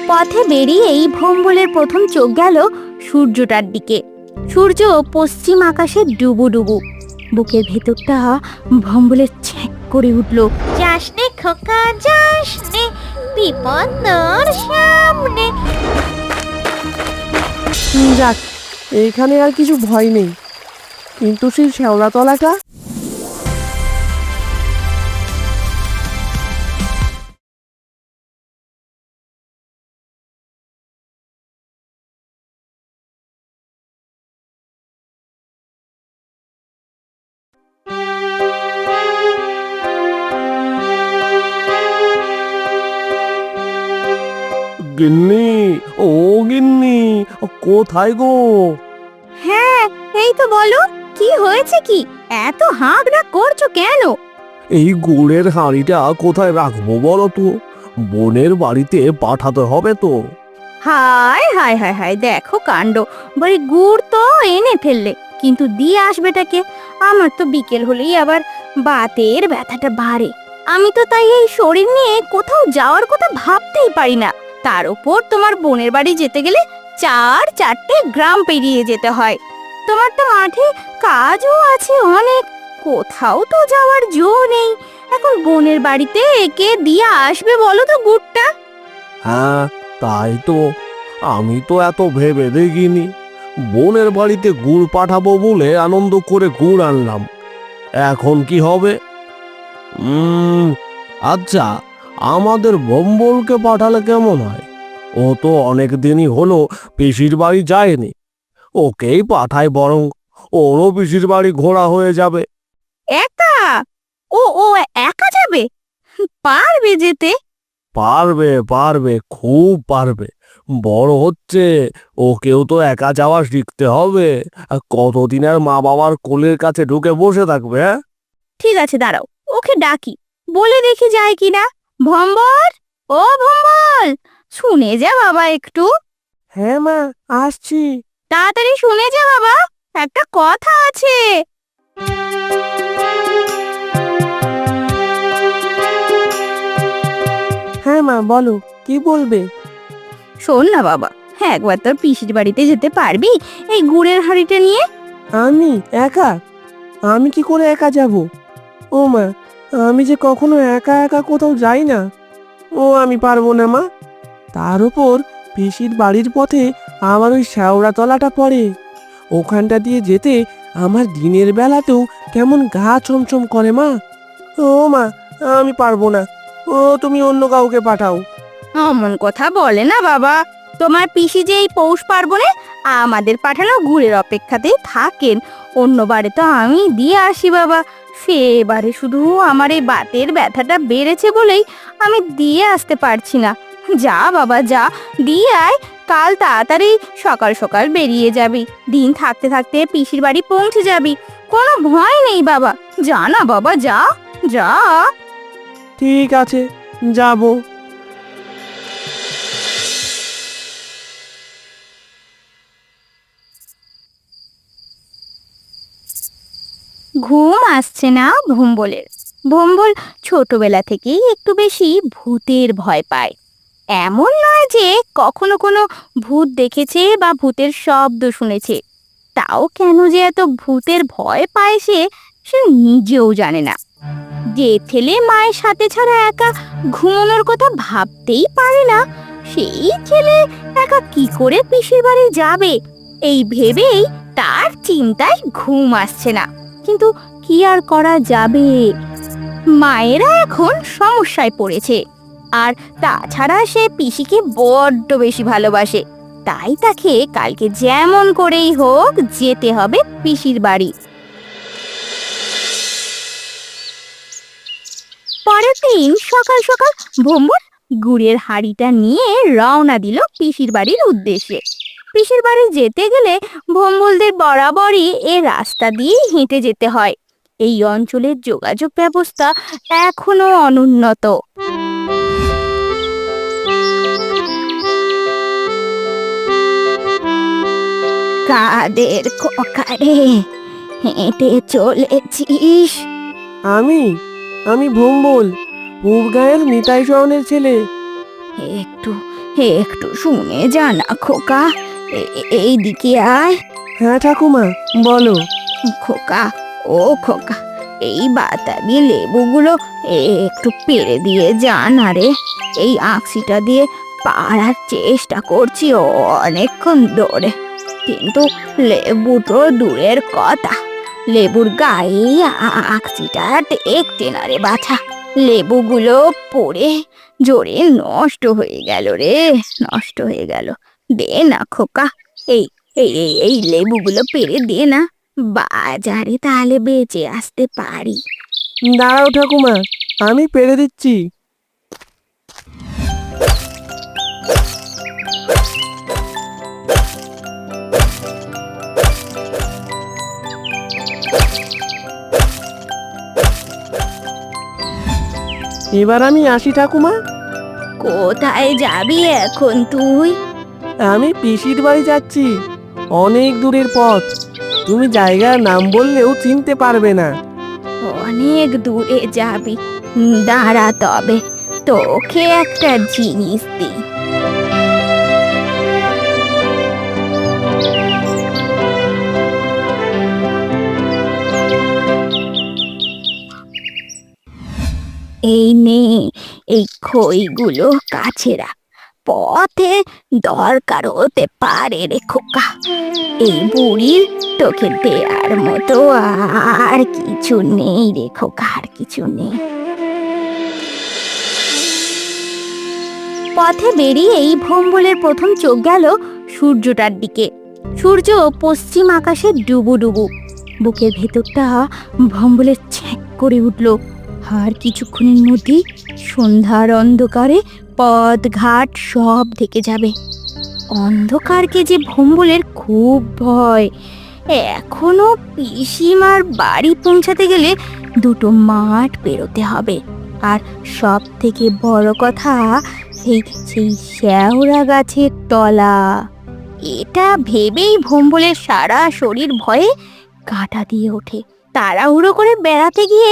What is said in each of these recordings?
পথে বেরিয়েই ভোম্বলের প্রথম চোখ গেল সূর্যটার দিকে। সূর্য পশ্চিম আকাশে ডুবু। বুকের ভেতরটা ভোম্বলের ছ্যাঁক করে উঠল। যাসনে খোকা যাসনে, বিপদ তোর সামনে। যাক, এইখানে আর কিছু ভয় নেই, কিন্তু সেই শ্যাওড়াতলাটা। গিন্নি, ও গিন্নি, কোথায় গো? হ্যাঁ, এই তো বলো, কি হয়েছে? কি এত হাঁকড়া করছো কেন? এই গুড়ের হাঁড়িটা কোথায় রাখবো বলো তো? বোনের বাড়িতে পাঠাতে হবে তো। হায় হায় হায় হায়, দেখো কাণ্ড! বলি গুড় তো এনে ফেললে, কিন্তু দিয়ে আসবেটাকে? আমার তো বিকেল হলেই আবার বাতের ব্যথাটা বাড়ে। আমি তো তাই এই শরীর নিয়ে কোথাও যাওয়ার কথা ভাবতেই পারি না। তার উপর তোমার বোনের বাড়ি যেতে গেলে 4-4টে গ্রাম পেরিয়ে যেতে হয়। তোমার তো মাঠে কাজও আছে অনেক, কোথাও তো যাওয়ার জো নেই। এখন বোনের বাড়িতে একে দিয়ে আসবে বলো তো গুড়টা? হ্যাঁ, তাই তো। আমি তো এত ভেবে দেখিনি। বোনের বাড়িতে গুড় পাঠাবো বলে আনন্দ করে গুড় আনলাম, এখন কি হবে? আচ্ছা, আমাদের বম্বলকে পাঠালে কেমন হয়? ও তো অনেক দিনই হলো পিসির বাড়ি যায়নি। ওকেই পাঠাই বরং, ওরও পিসির বাড়ি ঘোরা হয়ে যাবে। একা? ও ও একা যাবে? পারবে যেতে? পারবে পারবে, খুব পারবে। বড় হচ্ছে, ওকেও তো একা যাওয়া শিখতে হবে। আর কতদিন আর মা বাবার কোলের কাছে ঢুকে বসে থাকবে? হ্যাঁ, ঠিক আছে, দাঁড়াও, ওকে ডাকি, বলে দেখি যায় কিনা। ভম্বল, ও ভম্বল, শুনে যা বাবা একটু। হ্যাঁ মা, আসছি। তাড়াতাড়ি শুনে যা বাবা, একটা কথা আছে। হ্যাঁ মা, বলো, কি বলবে? শোন না বাবা, হ্যাঁ, একবার তোর পিসির বাড়িতে যেতে পারবি এই গুড়ের হাঁড়িটা নিয়ে? আমি একা? আমি কি করে একা যাব? ও মা, আমি যে কখনো একা একা কোথাও যাই না। ও আমি পারবো না মা। তার উপর পিসির বাড়ির পথে আমার ওই শ্যাওড়াতলাটা পড়ে। ওখানটা দিয়ে যেতে আমার দিনের বেলাতেও কেমন গা ছমছম করে মা। ও মা, আমি পারবো না। ও তুমি অন্য কাউকে পাঠাও। অমন কথা বলে না বাবা, তোমার পিসি যে এই পৌষ পার্বণে আমাদের পাঠানো গুড়ের অপেক্ষাতেই থাকেন। অন্যবারে তো আমি দিয়ে আসি বাবা, সেবারে শুধু আমার এই বাতের ব্যথাটা বেড়েছে বলেই আমি দিয়ে আসতে পারছি না। যা বাবা যা, দিয়ে আয়। কাল তাড়াতাড়ি সকাল সকাল বেরিয়ে যাবি, দিন থাকতে থাকতে পিসির বাড়ি পৌঁছে যাবি। কোনো ভয় নেই বাবা, যা না বাবা, যা যা। ঠিক আছে, যাবো। ঘুম আসছে না ভোম্বলের। ভোম্বল ছোটবেলা থেকেই একটু বেশি ভূতের ভয় পায়। এমন নয় যে কখনো কোনো ভূত দেখেছে বা ভূতের শব্দ শুনেছে, তাও কেন যে এত ভূতের ভয় পায় সে সে নিজেও জানে না। যে ছেলে মায়ের সাথে ছাড়া একা ঘুমানোর কথা ভাবতেই পারে না, সেই ছেলে একা কি করে পিসির বাড়ি যাবে, এই ভেবেই তার চিন্তায় ঘুম আসছে না। কিন্তু কি আর করা যাবে, মায়েরা এখন সমস্যায় পড়েছে। আর তাছাড়া সে পিসিকে বড্ড বেশি ভালোবাসে, তাই তাকে কালকে যেমন করেই হোক যেতে হবে পিসির বাড়ি। পরের দিন সকাল সকাল ভোম্বল গুড়ের হাঁড়িটা নিয়ে রওনা দিল পিসির বাড়ির উদ্দেশ্যে। পিসির বাড়ি যেতে গেলে ভোম্বলদের বরাবরই এ রাস্তা দিয়ে হেঁটে যেতে হয়। এই অঞ্চলের যোগাযোগ ব্যবস্থা এখনো অনুন্নত। কাদের খোকারে, হেঁটে চলেছিস? আমি আমি ভোম্বল, পূব গাঁয়ের নিতাই শরণের ছেলে। একটু একটু শুনে যা না খোকা, এইদিকে আয়। হ্যাঁ ঠাকুমা, বলো। খোকা, ও খোকা, এই বাতাবি লেবুগুলো একটু পেরে দিয়ে যা না রে। এই আঁকশিটা দিয়ে পাড়ার চেষ্টা করছি অনেকক্ষণ ধরে, কিন্তু লেবু তো দূরের কথা, লেবুর গায়ে আঁকশিটা টেকছে না রে বাছা। লেবুগুলো পড়ে জোরে নষ্ট হয়ে গেল রে, নষ্ট হয়ে গেল। দে না খোকা, এই এই লেবুগুলো পেরে দে না, বাজারে তাহলে বেঁচে আসতে পারি। দাঁড়াও ঠাকুমা, আমি পেরে দিচ্ছি। এবার আমি আসি ঠাকুমা। কোথায় যাবি এখন তুই? আমি পিসির বাড়ি যাচ্ছি, অনেক দূরের পথ। তুমি জায়গার নাম বললেও চিনতে পারবে না। অনেক দূরে যাবি, দাঁড়া তবে তোকে একটা জিনিস দিই। এই নে, এই খইগুলো কাছে রাখ, পথে দরকার হতে পারে রে খোকা। এই বুড়ির তোকে দেয়ার মতো আর কিছু নেই রে খোকা, আর কিছু নেই। পথে বেরিয়েই ভোম্বলের প্রথম চোখ গেল সূর্যটার দিকে। সূর্য পশ্চিম আকাশে ডুবু ডুবু। বুকের ভেতরটা ভম্বলের ছ্যাঁক করে উঠল। আর কিছুক্ষণের মধ্যেই সন্ধ্যার অন্ধকারে পথ ঘাট সব ঢেকে যাবে। অন্ধকারকে যে ভম্বলের খুব ভয়। এখনো পিসিমার বাড়ি পৌঁছাতে গেলে 2টো মাঠ পেরোতে হবে। আর সব থেকে বড় কথা, সেই সেই শেওড়া গাছের তলা। এটা ভেবেই ভম্বলের সারা শরীর ভয়ে কাঁটা দিয়ে ওঠে। তাড়াহুড়ো করে বেড়াতে গিয়ে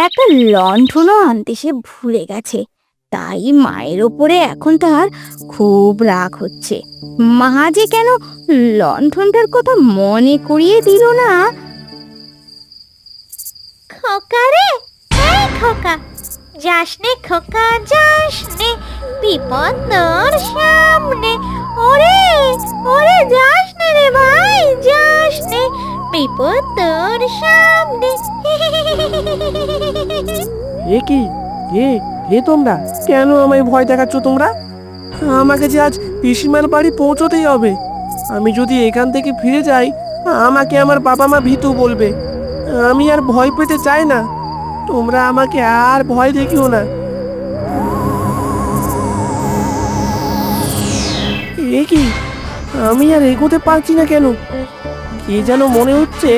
এক লণ্ঠনও আনতে সে ভুলে গেছে। তাই মায়ের ওপরে এখন তার খুব রাগ হচ্ছে। মা যে কেন লণ্ঠনটার কথা মনে করিয়ে দিল না। খোকা রে, এই খোকা, যাস নে খোকা, যাস নে, বিপদ তোর সামনে। ওরে ওরে, যাস নে রে ভাই, যাস নে, বিপদ তোর সামনে। এ কি, এ এ তোমরা কেন আমায় ভয় দেখাচ্ছ তোমরা? আমাকে যে আজ পিসিমার বাড়ি পৌঁছতেই হবে। আমি যদি এখান থেকে ফিরে যাই, আমাকে আমার বাবা মা ভীতু বলবে। আমি আর ভয় পেতে চাই না। তোমরা আমাকে আর ভয় দেখিও না। এ কি, আমি আর এগোতে পারছি না কেন? কি যেন মনে হচ্ছে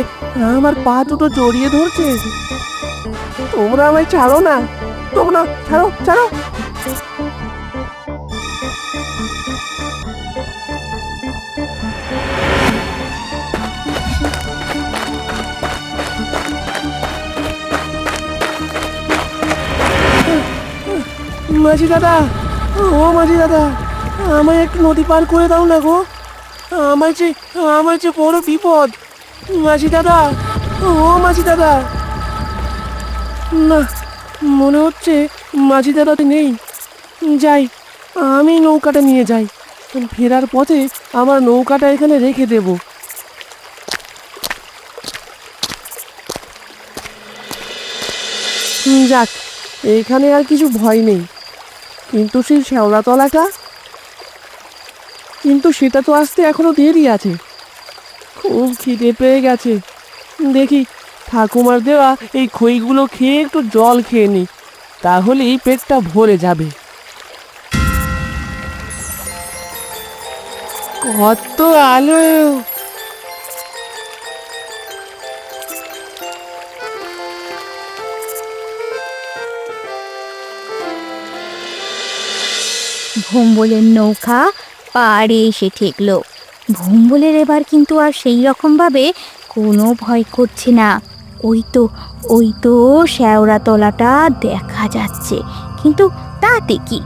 আমার পা দুটো জড়িয়ে ধরছে। তোমরা আমায় ছাড়ো না, তোমরা ছাড়ো, ছাড়ো। মাঝি দাদা, ও মাঝি দাদা, আমায় একটু নদী পার করে দাও না গো। আমার যে বড় বিপদ। মাঝি দাদা, ও মাঝি দাদা। না, মনে হচ্ছে মাঝি দাদা তো নেই। যাই, আমি নৌকাটা নিয়ে যাই। ফেরার পথে আমার নৌকাটা এখানে রেখে দেব। যাক, এখানে আর কিছু ভয় নেই। কিন্তু সেই শেওড়াতলাটা, কিন্তু সেটা তো আসতে এখনো দেরি আছে। খুব খিদে পেয়ে গেছে। দেখি ঠাকুমার দেওয়া এই খইগুলো খেয়ে একটু জল খেয়ে নি, তাহলেই পেটটা ভরে যাবে। কত আলো! ভোম্বলের নৌকা পাড়ে এসে ঠেকল। ভোম্বলের এবার কিন্তু আর সেই রকম ভাবে কোনো ভয় করছে না। ওই তো শেওড়া তলাটা দেখা যাচ্ছে, কিন্তু তাতে কি,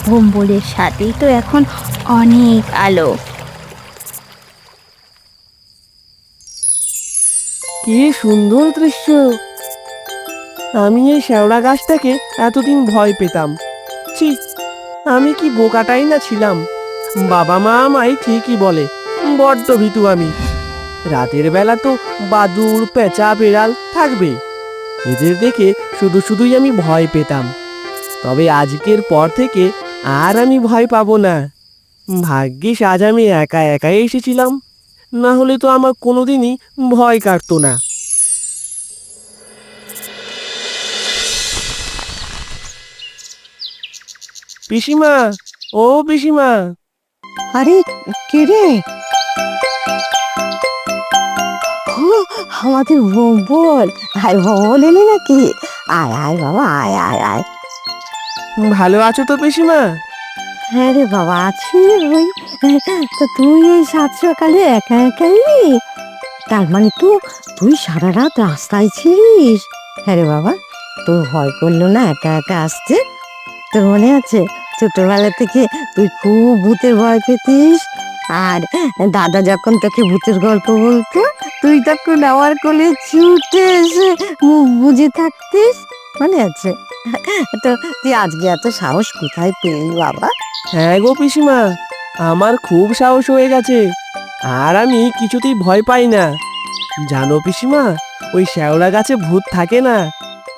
ভোম্বলের সাথেই তো এখন অনেক আলো। কি সুন্দর দৃশ্য! আমি এই শ্যাওড়া গাছটাকে এতদিন ভয় পেতাম। ছি, আমি কি বোকাটাই না ছিলাম। বাবা মা আমায় ঠিকই বলে বড্ড ভীতু আমি। রাতের বেলা তো বাদুড় পেঁচা বেড়াল থাকবে, এদের দেখে শুধু শুধুই আমি ভয় পেতাম। তবে আজকের পর থেকে আর আমি ভয় পাবো না। ভাগ্যিস আজ আমি একা একাই এসেছিলাম, না হলে তো আমার কোনোদিনই ভয় কাটতো না। পিসিমা, ও পিসিমা! আরে কে রে? ও, আমাদের ভোম্বল। আয় ভোম্বল এলি নাকি? আয় আয় বাবা, আয় আয় আয়। ভালো আছো তো পিসিমা? হ্যাঁ রে বাবা, আছি ওই। তো তুই এই সাত সকালে একা একা এলি? তার মানে তো তুই সারা রাত রাস্তায় ছিলিস? হ্যাঁ রে বাবা, তোর ভয় করলো না একা একা আসতে? তোর মনে আছে ছোটবেলা থেকে তুই খুব ভূতের ভয় পেতিস, আর দাদা যখন তোকে ভূতের গল্প বলতো তুই তখন আমার কোলে ছুটে এসে মুখ বুজে থাকতিস? মনে আছে? তো তুই আজকে এত সাহস কোথায় পেলি বাবা? হ্যাঁ গো পিসিমা, আমার খুব সাহস হয়ে গেছে, আর আমি কিছুতেই ভয় পাই না। জানো পিসিমা, ওই শ্যাওড়া গাছে ভূত থাকে না,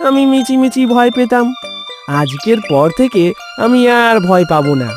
আমি মিচি মিচি ভয় পেতাম। আজকের পর থেকে আমি আর ভয় পাবো না।